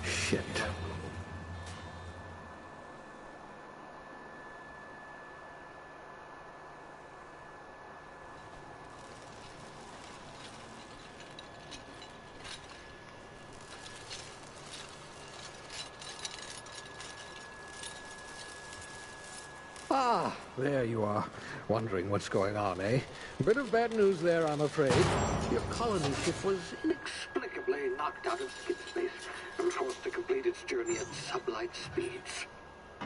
Shit. Ah, there you are. Wondering what's going on, eh? Bit of bad news there, I'm afraid. Your colony ship was inexplicably knocked out of skip space and forced to complete its journey at sublight speeds.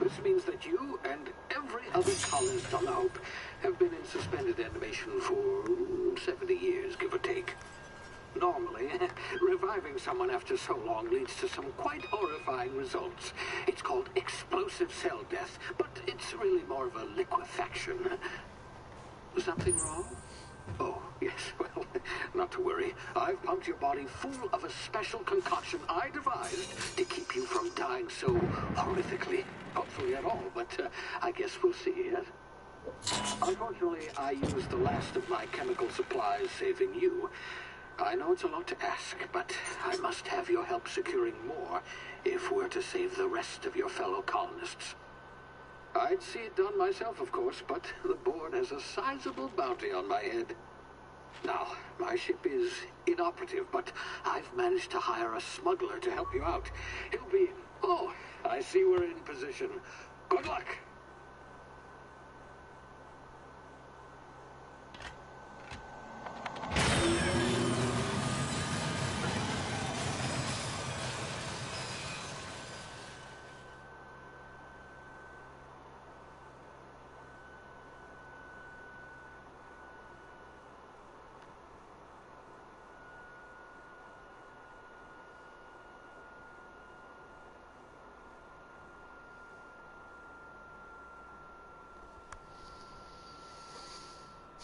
This means that you and every other colonist on the Hope have been in suspended animation for 70 years, give or take. Normally, reviving someone after so long leads to some quite horrifying results. It's called explosive cell death, but it's really more of a liquefaction. Something wrong? Oh, yes, well, not to worry. I've pumped your body full of a special concoction I devised to keep you from dying so horrifically. Hopefully at all, but I guess we'll see, yes? Unfortunately, I used the last of my chemical supplies saving you. I know it's a lot to ask, but I must have your help securing more if we're to save the rest of your fellow colonists. I'd see it done myself, of course, but the board has a sizable bounty on my head. Now, my ship is inoperative, but I've managed to hire a smuggler to help you out. He'll be... Oh, I see we're in position. Good luck!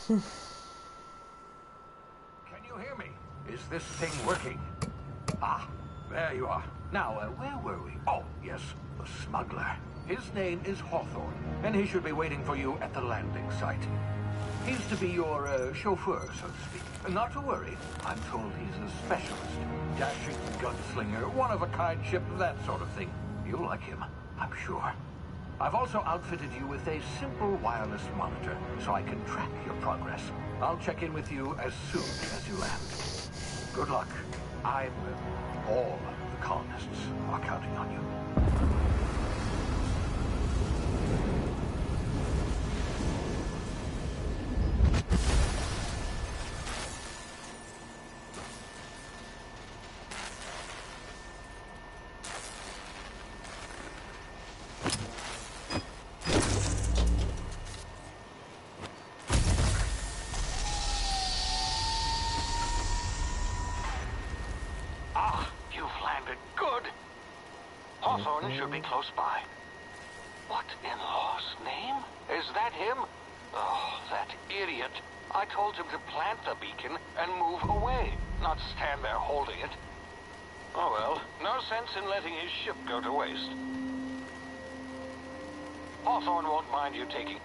Can you hear me? Is this thing working? Ah, there you are. Now, where were we? Oh, yes, the smuggler. His name is Hawthorne, and he should be waiting for you at the landing site. He's to be your chauffeur, so to speak. Not to worry. I'm told he's a specialist. Dashing gunslinger, one-of-a-kind ship, that sort of thing. You'll like him, I'm sure. I've also outfitted you with a simple wireless monitor, so I can track your progress. I'll check in with you as soon as you land. Good luck. All the colonists are counting on you. Hawthorne should be close by. What in law's name? Is that him? Oh, that idiot. I told him to plant the beacon and move away, not stand there holding it. Oh well, no sense in letting his ship go to waste. Hawthorne won't mind you taking...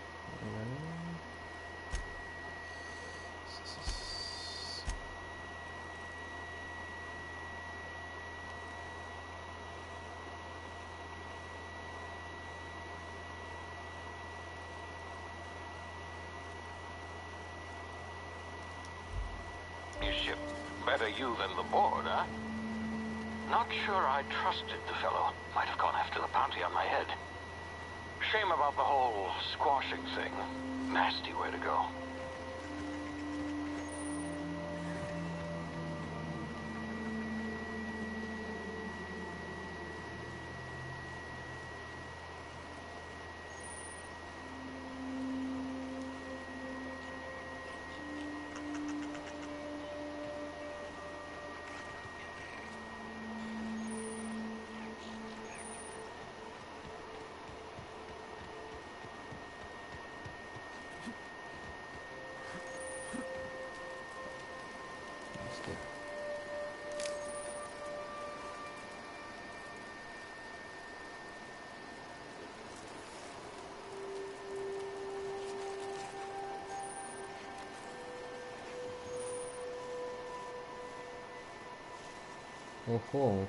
ship. Better you than the board, huh? Not sure I trusted the fellow. Might have gone after the bounty on my head. Shame about the whole squashing thing. Nasty way to go. Ojo.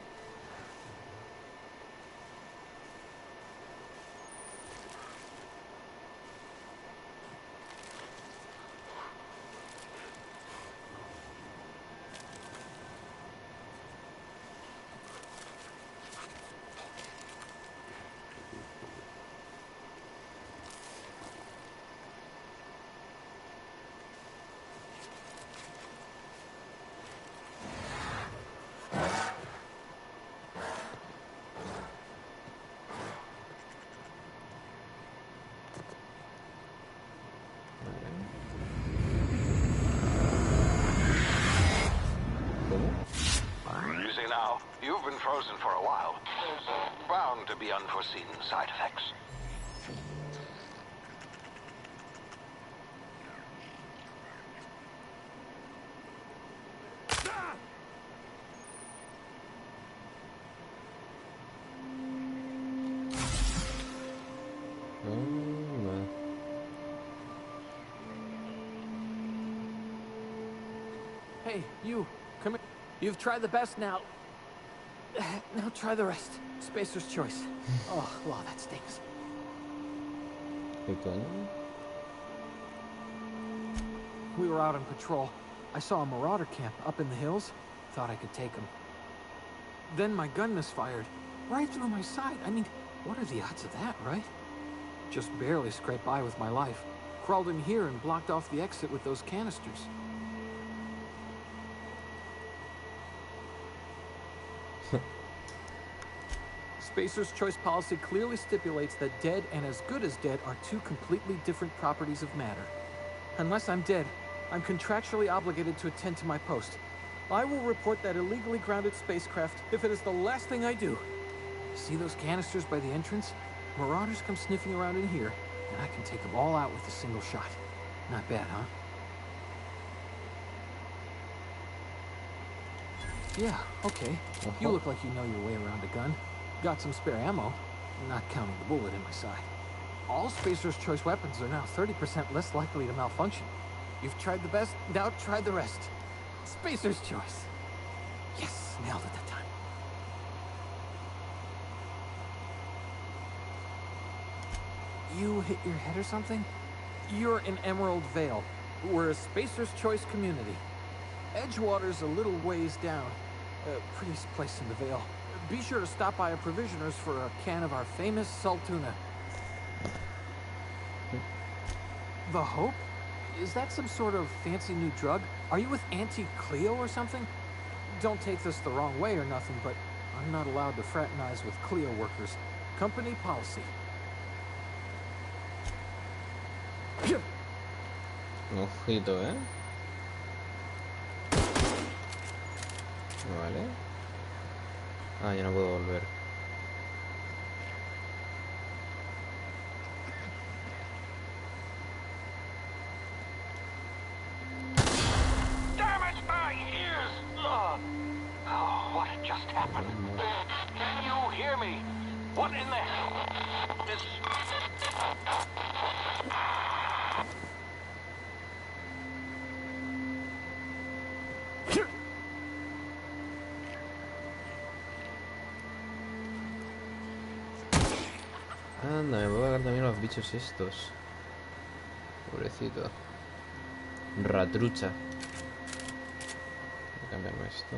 Easy now. You've been frozen for a while. There's bound to be unforeseen side effects. Hey, you, come here. You've tried the best now. Now try the rest. Spacer's choice. Oh, law, that stings. ¿Qué coño? We were out on patrol. I saw a marauder camp up in the hills. Thought I could take him. Then my gun misfired. Right through my side. I mean, what are the odds of that, right? Just barely scraped by with my life. Crawled in here and blocked off the exit with those canisters. Spacer's choice policy clearly stipulates that dead and as good as dead are two completely different properties of matter. Unless I'm dead, I'm contractually obligated to attend to my post. I will report that illegally grounded spacecraft if it is the last thing I do. See those canisters by the entrance? Marauders come sniffing around in here, and I can take them all out with a single shot. Not bad, huh? Yeah, okay. You look like you know your way around a gun. Got some spare ammo, not counting the bullet in my side. All Spacer's choice weapons are now 30% less likely to malfunction. You've tried the best, now try the rest. Spacer's choice. Yes, nailed it that time. You hit your head or something? You're in Emerald Vale. We're a Spacer's choice community. Edgewater's a little ways down. Prettiest place in the Vale. Be sure to stop by a provisioner's for a can of our famous Saltuna. The Hope? Is that some sort of fancy new drug? Are you with Auntie Cleo or something? Don't take this the wrong way or nothing, but I'm not allowed to fraternize with Cleo workers. Company policy. Ojito, ¿eh? Vale. Ah, ya no puedo volver. Damn it, my ears! Oh, what just happened? Can you hear me? What in the hell is... Anda, me puedo cagar también los bichos estos. Pobrecito. Ratrucha. Voy a cambiarme esto.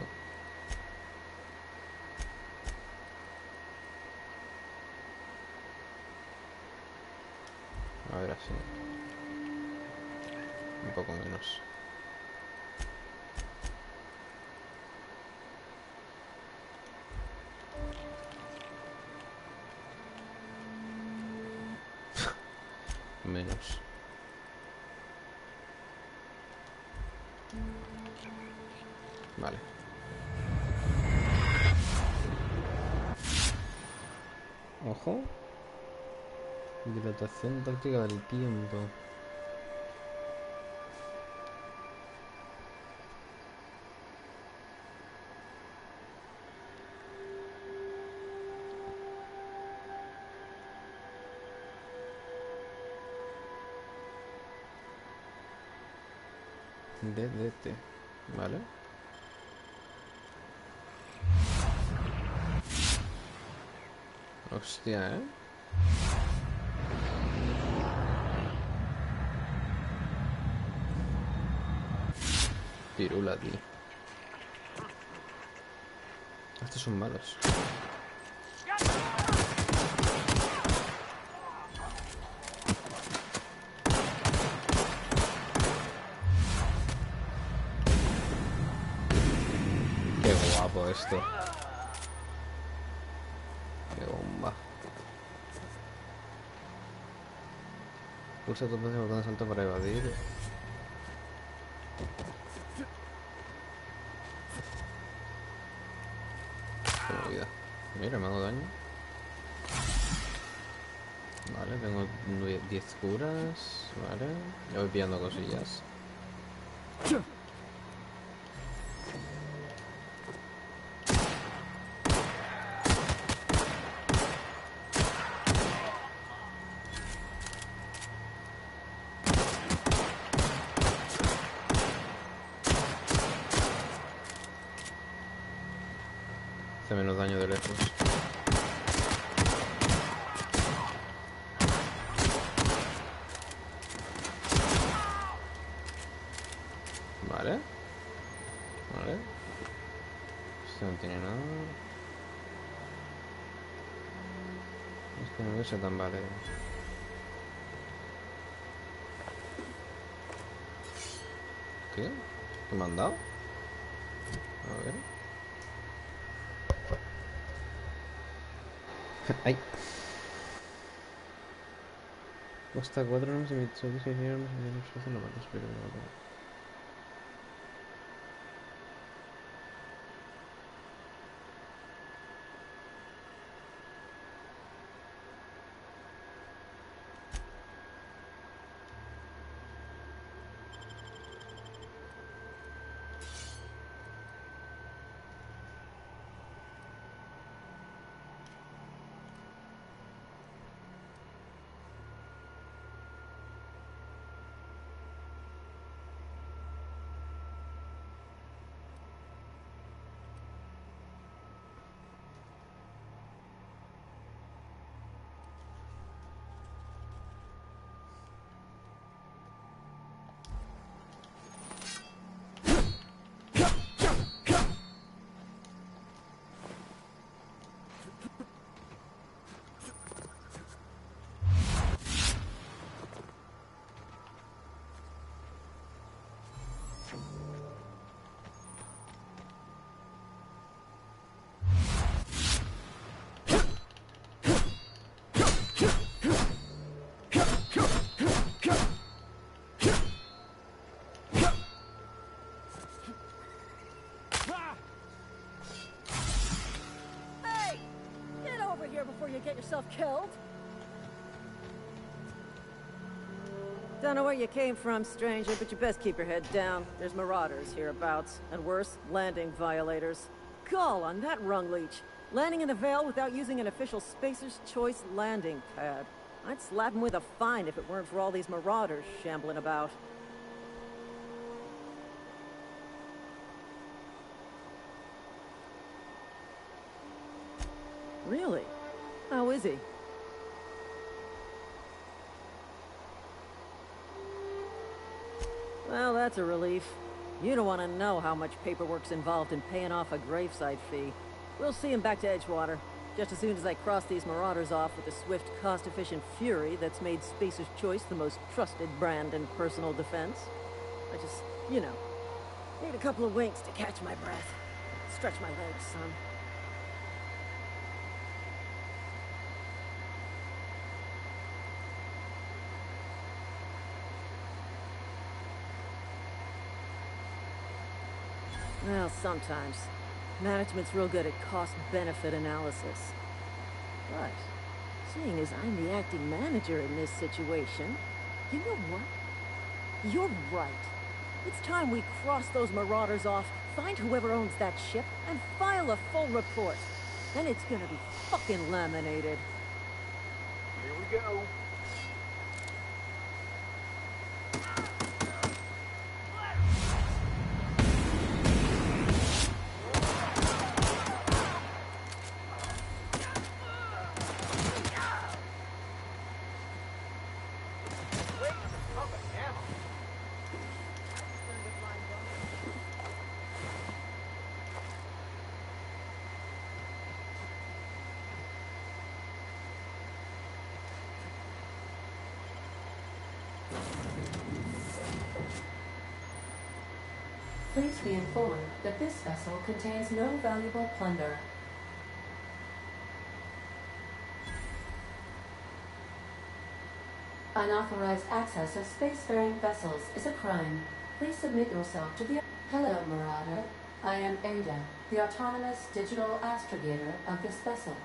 A ver, así. Un poco menos. Menos. Vale. Ojo. Dilatación táctica del tiempo. DDT. Vale. Hostia, ¿eh? Pirula, tío. Estos son malos. Qué guapo esto. Qué bomba. Pulsa dos veces el botón de salto para evadir. Qué movida. Mira, me hago daño. Vale, tengo 10 curas. Vale, ya voy pillando cosillas. Hace menos daño de lejos. Vale. Vale. Este no tiene nada. Este no es tan vale. ¿Qué? ¿Qué me han dado? A ver. ¡Ay! Cuesta 4 armas y mi servicio de armas y no se hace nada más, pero no. Before you get yourself killed. Don't know where you came from, stranger, but you best keep your head down. There's marauders hereabouts, and worse, landing violators. Gall on that rung leech. Landing in the Vale without using an official Spacer's Choice landing pad. I'd slap him with a fine if it weren't for all these marauders shambling about. Really? How is he? Well, that's a relief. You don't want to know how much paperwork's involved in paying off a gravesite fee. We'll see him back to Edgewater, just as soon as I cross these marauders off with the swift, cost-efficient fury that's made Spacer's Choice the most trusted brand in personal defense. I just, you know, need a couple of winks to catch my breath. Stretch my legs, son. Well, sometimes. Management's real good at cost-benefit analysis. But, seeing as I'm the acting manager in this situation, you know what? You're right. It's time we cross those marauders off, find whoever owns that ship, and file a full report. Then it's gonna be fucking laminated. Here we go. Please be informed that this vessel contains no valuable plunder. Unauthorized access of spacefaring vessels is a crime. Please submit yourself to the... Hello, Marauder. I am Ada, the autonomous digital astrogator of this vessel.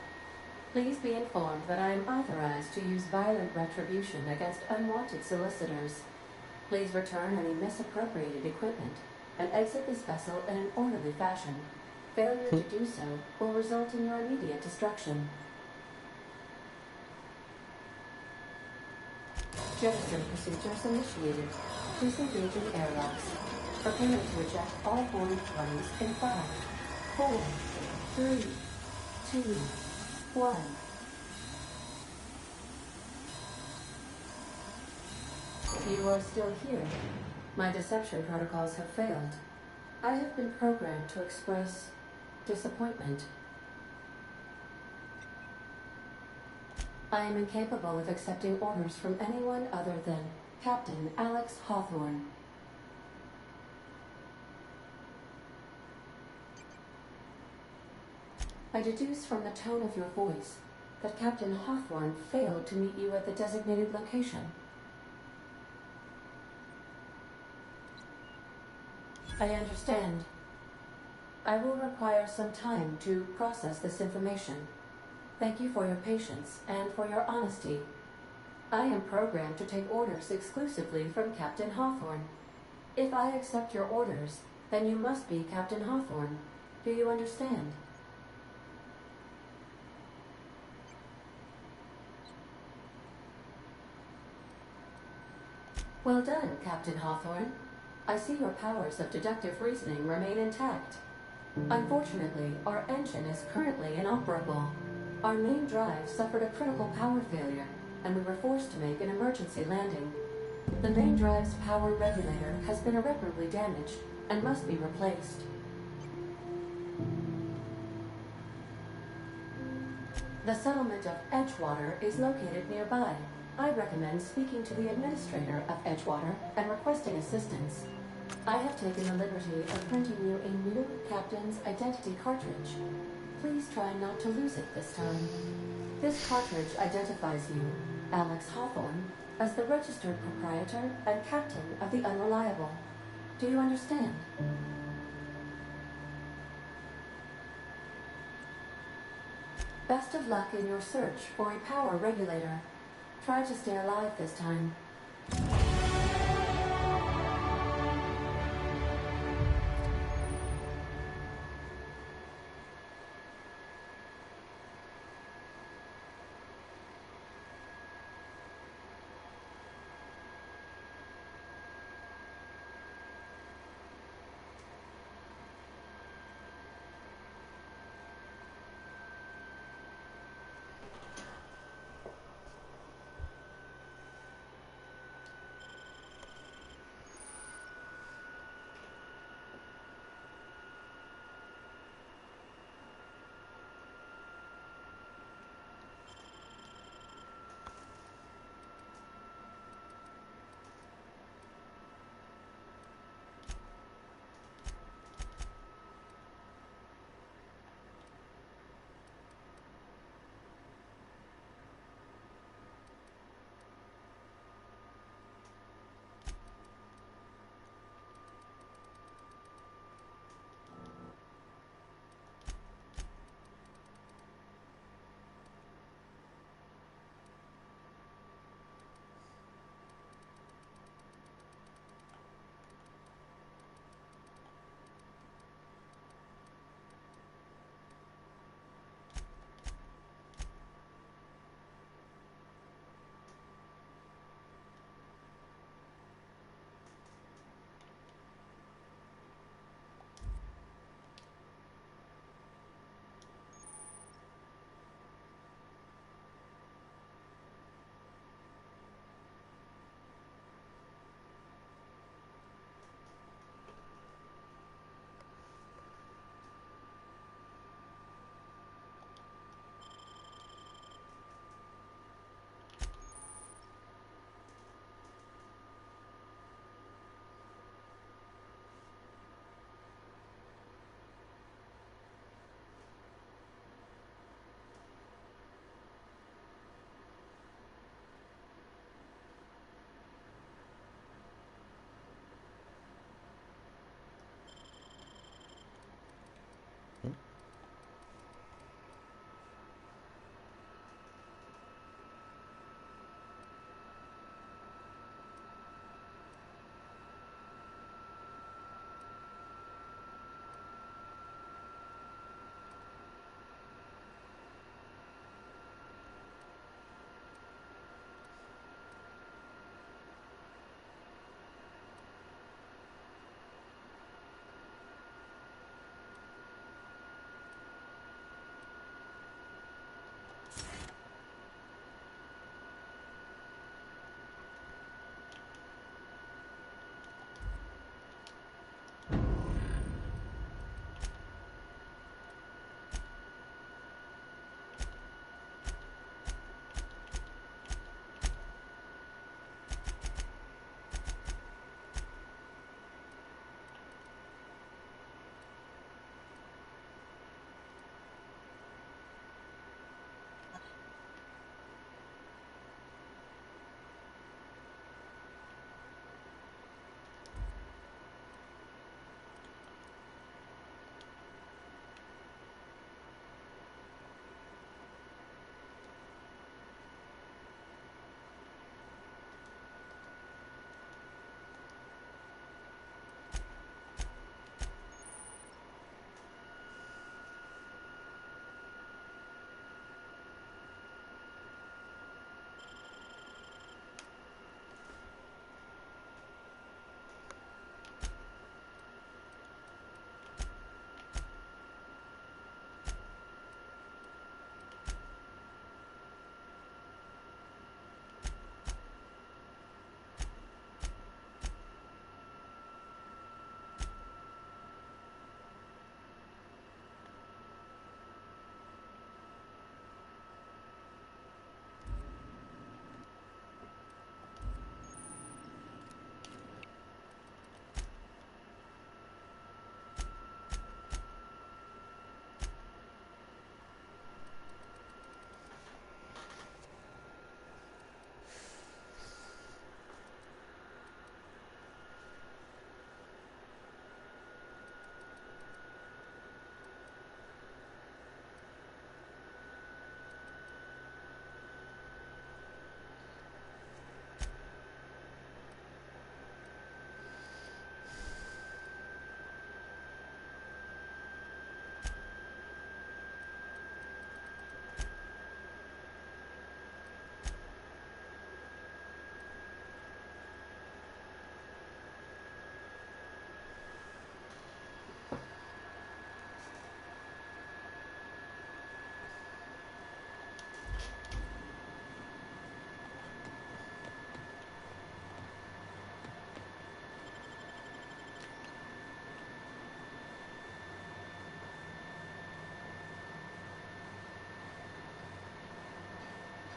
Please be informed that I am authorized to use violent retribution against unwanted solicitors. Please return any misappropriated equipment and exit this vessel in an orderly fashion. Failure to do so will result in your immediate destruction. Jetstream procedures initiated. Please engage in airlocks. Prepare to eject all boarding parties in 5, 4, 3, 2, 1. You are still here. My deception protocols have failed. I have been programmed to express disappointment. I am incapable of accepting orders from anyone other than Captain Alex Hawthorne. I deduce from the tone of your voice that Captain Hawthorne failed to meet you at the designated location. I understand. I will require some time to process this information. Thank you for your patience and for your honesty. I am programmed to take orders exclusively from Captain Hawthorne. If I accept your orders, then you must be Captain Hawthorne. Do you understand? Well done, Captain Hawthorne. I see your powers of deductive reasoning remain intact. Unfortunately, our engine is currently inoperable. Our main drive suffered a critical power failure, and we were forced to make an emergency landing. The main drive's power regulator has been irreparably damaged and must be replaced. The settlement of Edgewater is located nearby. I recommend speaking to the administrator of Edgewater and requesting assistance. I have taken the liberty of printing you a new captain's identity cartridge. Please try not to lose it this time. This cartridge identifies you, Alex Hawthorne, as the registered proprietor and captain of the Unreliable. Do you understand? Best of luck in your search for a power regulator. Try to stay alive this time.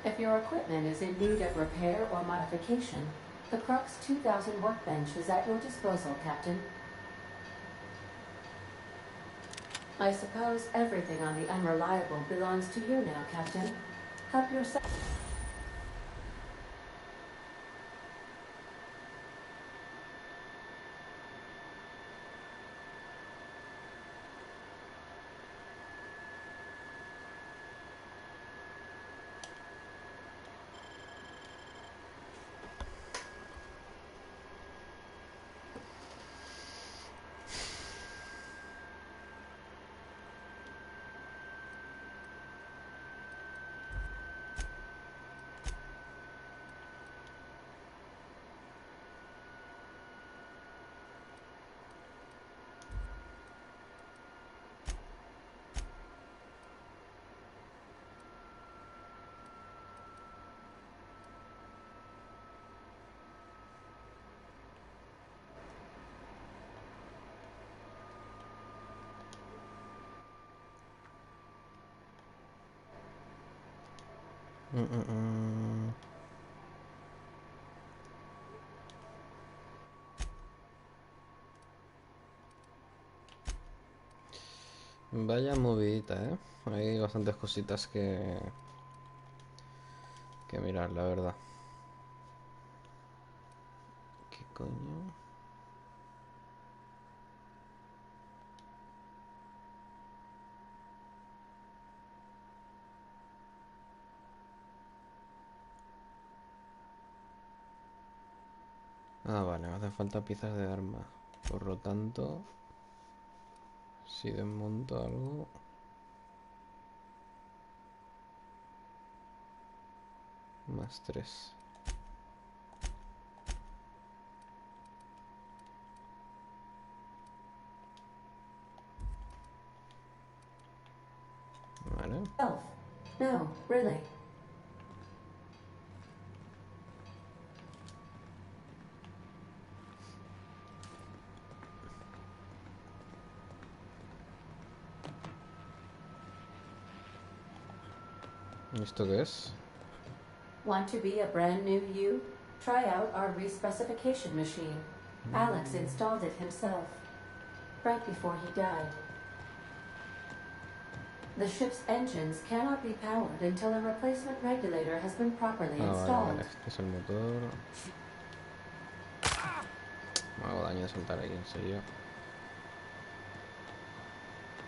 If your equipment is in need of repair or modification, the Crux 2000 workbench is at your disposal, Captain. I suppose everything on the Unreliable belongs to you now, Captain. Help yourself. Vaya movidita, ¿eh? Hay bastantes cositas que mirar, la verdad. ¿Qué coño? Ah, vale, me hacen falta piezas de arma. Por lo tanto, si desmonto algo... Más 3. Vale. Elf. No, really. ¿Esto qué es? Want to be a brand new you? Try out our respecification machine. Alex installed it himself, right before he died. The ship's engines cannot be powered until a replacement regulator has been properly Ah, installed. vale, este es el motor. Me hago daño de saltar ahí, en serio.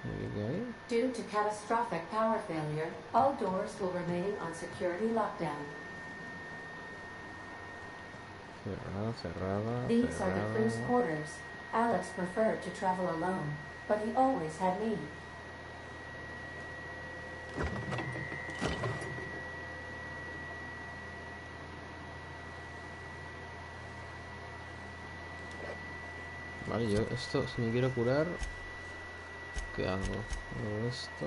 ¿Y qué hay? Due to catastrophic power failure, all doors will remain on security lockdown. Cerrada, cerrada, These are the crew's cerrada. quarters. Alex preferred to travel alone, but he always had me. Vale, yo esto, si me quiero curar, ¿qué hago? Hago esto.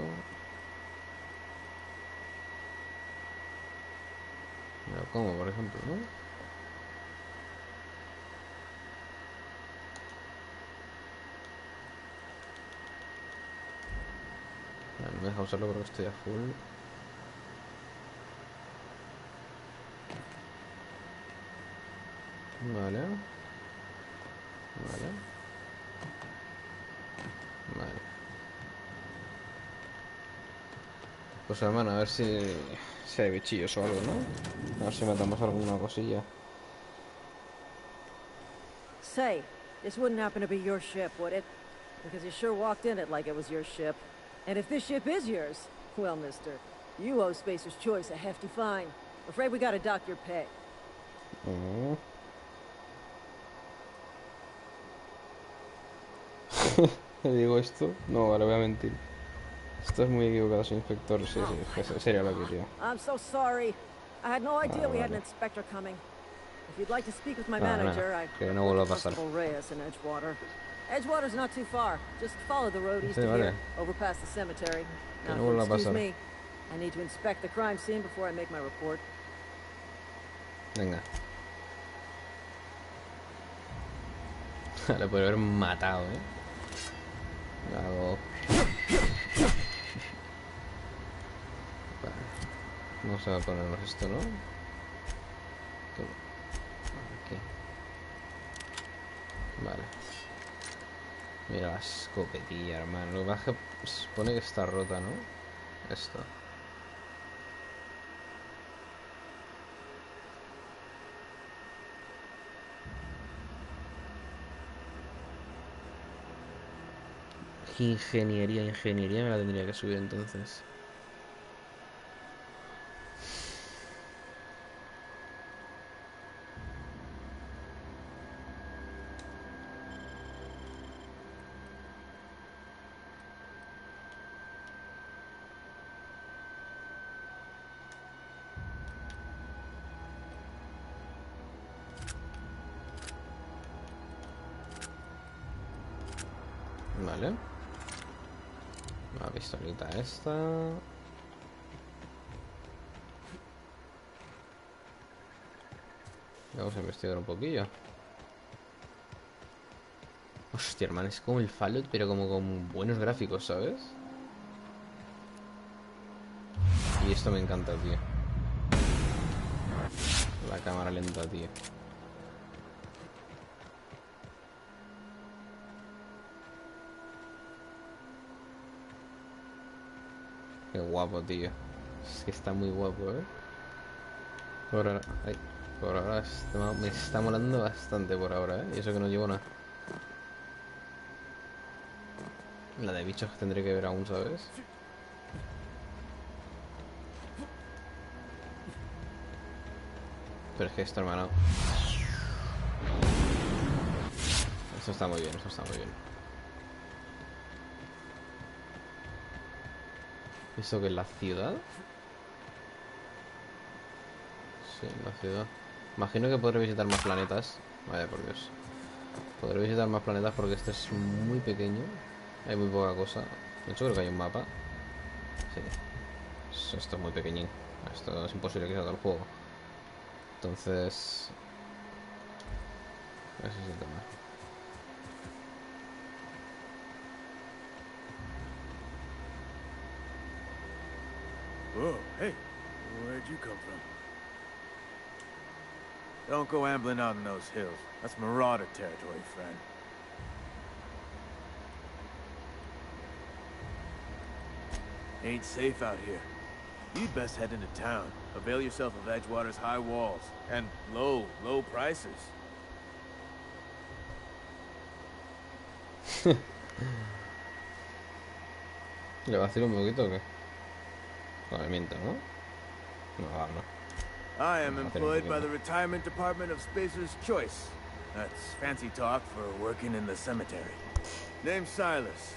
Me lo como, por ejemplo, ¿no? Vale, no me deja usarlo porque estoy a full. Vale. Vale. Vale. Pues hermano, a ver si hay bichillos o algo, ¿no? A ver si matamos alguna cosilla. Say, this wouldn't happen to be your ship, would it? Because you sure walked in it like it was your ship. And if this ship is yours, well, mister, you owe Spacer's Choice a hefty fine. Afraid we gotta dock your pay. Oh. ¿Le digo esto? No, vale, voy a mentir. Estás muy equivocado, señor inspector. Sí, sí, sería lo que, tío. I'm so sorry. I had no idea we had an vale. inspector coming. If you'd like to speak with my Nada, manager, nada, I'd que no vuelva a pasar. Constable Reyes in Edgewater. Edgewater's not too far. Just follow the road east Sí, of vale. here, over past the cemetery. Que Now, no if you'll vuelva a excuse pasar. me, I need to inspect the crime scene before I make my report. Venga. Le podría haber matado, ¿eh? Le hago... Vale. Vamos a ponernos esto, ¿no? Aquí. Vale. Mira la escopetilla, hermano. Lo que pasa es que se supone que está rota, ¿no? Esto. Ingeniería me la tendría que subir entonces. Vale. La pistolita esta. Vamos a investigar un poquillo. Hostia, hermano, es como el Fallout, pero como con buenos gráficos, ¿sabes? Y esto me encanta, tío. La cámara lenta, tío. Qué guapo, tío. Es que está muy guapo, ¿eh? Por ahora, ay, por ahora me está molando bastante por ahora, ¿eh? Y eso que no llevo nada. La de bichos que tendré que ver aún, ¿sabes? Pero es que esto, hermano... Esto está muy bien, esto está muy bien. ¿Esto qué es la ciudad? Sí, la ciudad. Imagino que podré visitar más planetas. Vaya por Dios. Podré visitar más planetas porque este es muy pequeño. Hay muy poca cosa. De hecho creo que hay un mapa. Sí. Esto es muy pequeñín. Esto es imposible que salga el juego. Entonces... Ese es el tema. Whoa, hey, where'd you come from? Don't go ambling out in those hills. That's Marauder territory, friend. Ain't safe out here. You'd best head into town. Avail yourself of Edgewater's high walls and low prices. ¿Le va a decir un poquito o qué? No, me miento, ¿no? No, no. I am employed by the Retirement Department of Spacer's Choice. That's fancy talk for working in the cemetery. Name's Silas.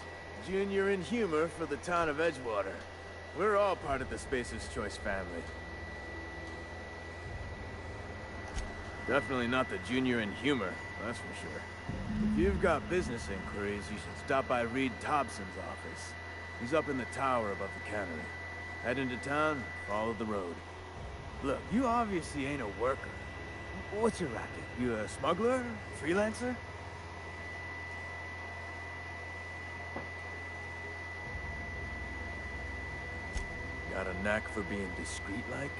Junior in humor for the town of Edgewater. We're all part of the Spacer's Choice family. Definitely not the junior in humor, that's for sure. If you've got business inquiries, you should stop by Reed Thompson's office. He's up in the tower above the cannery. Head into town, follow the road. Look, you obviously ain't a worker. What's your racket? You a smuggler? Freelancer? Got a knack for being discreet-like?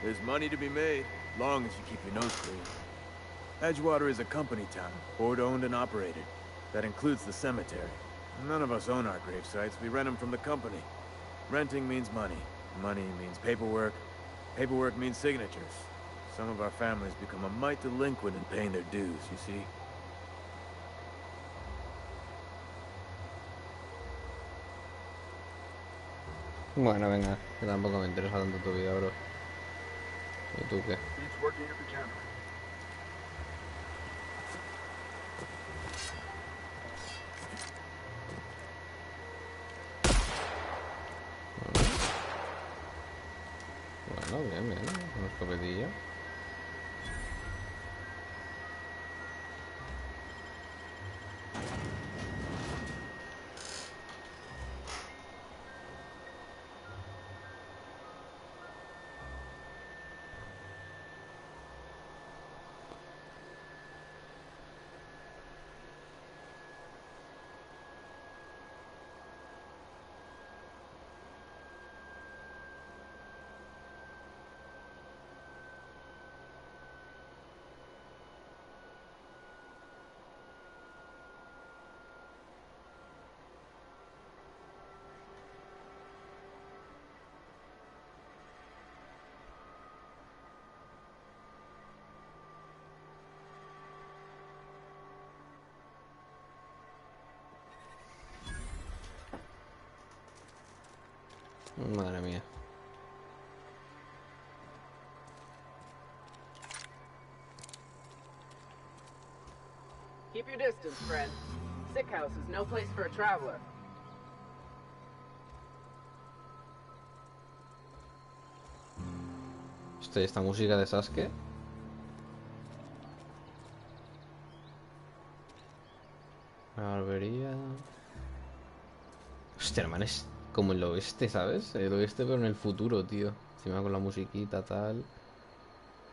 There's money to be made, long as you keep your nose clean. Edgewater is a company town, board-owned and operated. That includes the cemetery. None of us own our grave sites, we rent them from the company. Renting means money. Money means paperwork. Paperwork means signatures. Some of our families become a mite delinquent in paying their dues, you see? Bueno, venga, que tampoco me interesa tanto tu vida, bro. ¿Y tú qué? Bueno, bien, bien. Una escopetilla. Madre mía. Keep your distance, friend. Sick house is no place for a traveler. Esta música de Sasuke. La barbería. Hostia, hermano, es como el oeste, ¿sabes? El oeste, pero en el futuro, tío. Encima con la musiquita, tal.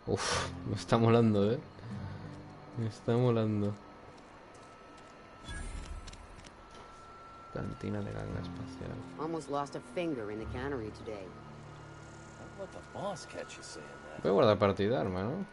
Uf, me está molando, ¿eh? Me está molando. Cantina de ganga espacial. Almost lost a finger in the cannery today. Voy a guardar partida, hermano.